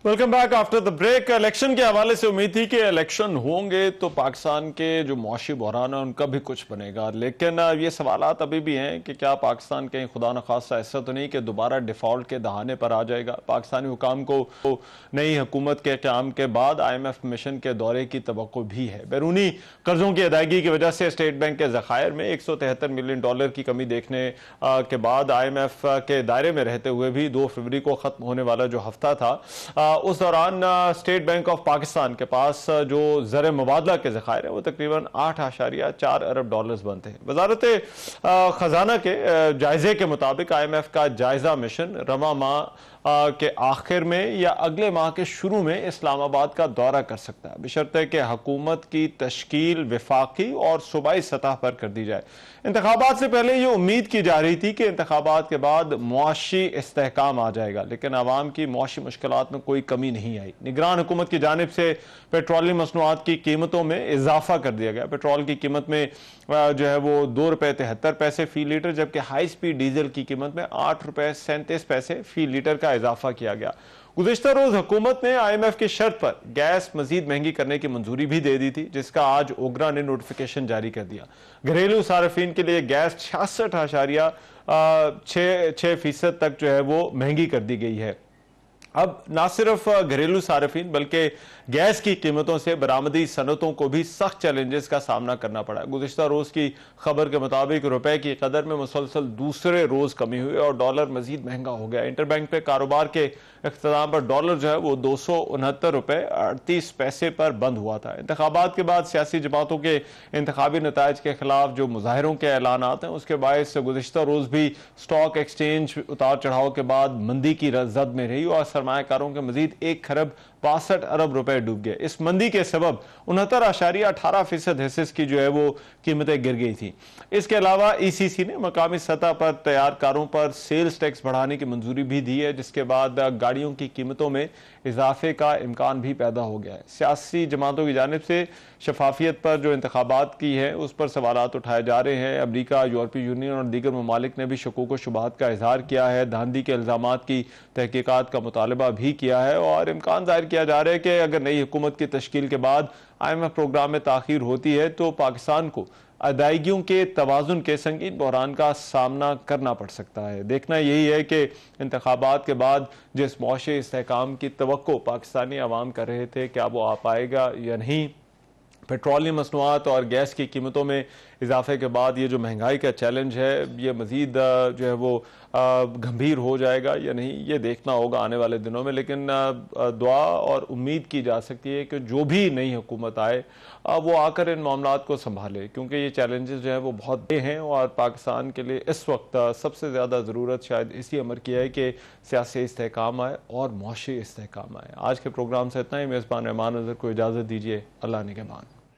Welcome back after the break. Election के हवाले से उम्मीद थी कि इलेक्शन होंगे तो पाकिस्तान के जो मुआशी बहरान है उनका भी कुछ बनेगा, लेकिन ये सवालात अभी भी हैं कि क्या पाकिस्तान कहीं खुदा न खास्ता ऐसा तो नहीं कि दोबारा डिफॉल्ट के दहाने पर आ जाएगा। पाकिस्तानी हुकाम को नई हुकूमत के क़याम के बाद IMF मिशन के दौरे की तवक्को भी है। बैरूनी कर्जों की अदायगी की वजह से स्टेट बैंक के ज़खायर में $173 मिलियन की कमी देखने के बाद IMF के दायरे में रहते हुए भी 2 फरवरी को ख़त्म होने वाला जो हफ्ता था उस दौरान स्टेट बैंक ऑफ पाकिस्तान के पास जो ज़र मुबादला के ज़खायर है वो तकरीबन $8.4 अरब बनते हैं। वजारत ख़जाना के जायजे के मुताबिक IMF का जायजा मिशन रवा माह के आखिर में या अगले माह के शुरू में इस्लामाबाद का दौरा कर सकता है, बशर्ते कि हुकूमत की तश्कील वफाकी और सूबाई सतह पर कर दी जाए। इंतखाबात से पहले ये उम्मीद की जा रही थी कि इंतखाबात के बाद मुआशी इस्तेहकाम आ जाएगा, लेकिन आवाम की मुआशी मुश्किलात में कोई कमी नहीं आई। निगरान हुकूमत की जानिब से पेट्रोलियम मसनूआत की कीमतों में इजाफा कर दिया गया। पेट्रोल की कीमत में जो है वो ₹2.73 फी लीटर, जबकि हाई स्पीड डीजल की कीमत में ₹8.37 फी लीटर का इजाफा किया गया। गुज़िश्ता रोज हुकूमत ने IMF की शर्त पर गैस मजीद महंगी करने की मंजूरी भी दे दी थी, जिसका आज ओगरा ने नोटिफिकेशन जारी कर दिया। घरेलू सार्फिन के लिए गैस 66.6% तक जो है वो महंगी कर दी गई है। अब ना सिर्फ घरेलू सार्फिन बल्कि गैस की कीमतों से बरामदी सनतों को भी सख्त चैलेंजेस का सामना करना पड़ा। गुज़िश्ता रोज की खबर के मुताबिक रुपए की कदर में मुसलसल दूसरे रोज कमी हुई और डॉलर मजीद महंगा हो गया। इंटरबैंक पे कारोबार के इख्तिताम पर डॉलर जो है वो $269.38 पर बंद हुआ था। इंतखाबात के बाद सियासी जमातों के इंतखाबी नतायज के खिलाफ जो मुजाहरों के ऐलानात हैं उसके बायस गुज़िश्ता रोज भी स्टॉक एक्सचेंज उतार चढ़ाव के बाद मंदी की जद में रही और सरमायाकारों के मजीद $1.62 अरब डूब गए। इस मंदी के सबब 69.18% हिस्से की जो है वो कीमतें गिर गई थी। इसके अलावा ECC ने मकामी सतह पर तैयार कारों पर सेल्स टैक्स बढ़ाने की मंजूरी भी दी है, जिसके बाद गाड़ियों की कीमतों में इजाफे का इम्कान भी पैदा हो गया है। सियासी जमातों की जानिब से शफाफियत पर जो इंतखाबात की है उस पर सवालात उठाए जा रहे हैं। अमरीका, यूरोपीय यूनियन और दीगर ममालिक ने भी शकूक व शुबहात का इजहार किया है, धांधली के इल्जामात की तहकीकात का मुतालबा भी किया है और इम्कान जाहिर किया जा रहा है कि अगर नई हुकूमत की तश्कील के बाद IMF प्रोग्राम में ताखीर होती है तो पाकिस्तान को अदायगियों के तवाजुन के संगीन बहरान का सामना करना पड़ सकता है। देखना यही है कि इंतखाबात के बाद जिस मुआशी इस्तेहकाम की तवक्को पाकिस्तानी अवाम कर रहे थे क्या वो आ पाएगा या नहीं। पेट्रोलियम मसनूआत और गैस की कीमतों में इजाफे के बाद ये जो महंगाई का चैलेंज है ये मज़ीद जो है वो गंभीर हो जाएगा या नहीं, ये देखना होगा आने वाले दिनों में। लेकिन दुआ और उम्मीद की जा सकती है कि जो भी नई हुकूमत आए वो आकर इन मामलात को संभाले, क्योंकि ये चैलेंजेस जो है वो बहुत बड़े हैं और पाकिस्तान के लिए इस वक्त सबसे ज़्यादा ज़रूरत शायद इसी अमर की है कि सियासी इस्तेहकाम आए और मुआशी इस्तेहकाम आए। आज के प्रोग्राम से इतना ही। मेज़बान रहमान नज़र को इजाज़त दीजिए। अल्लाह निगहबान।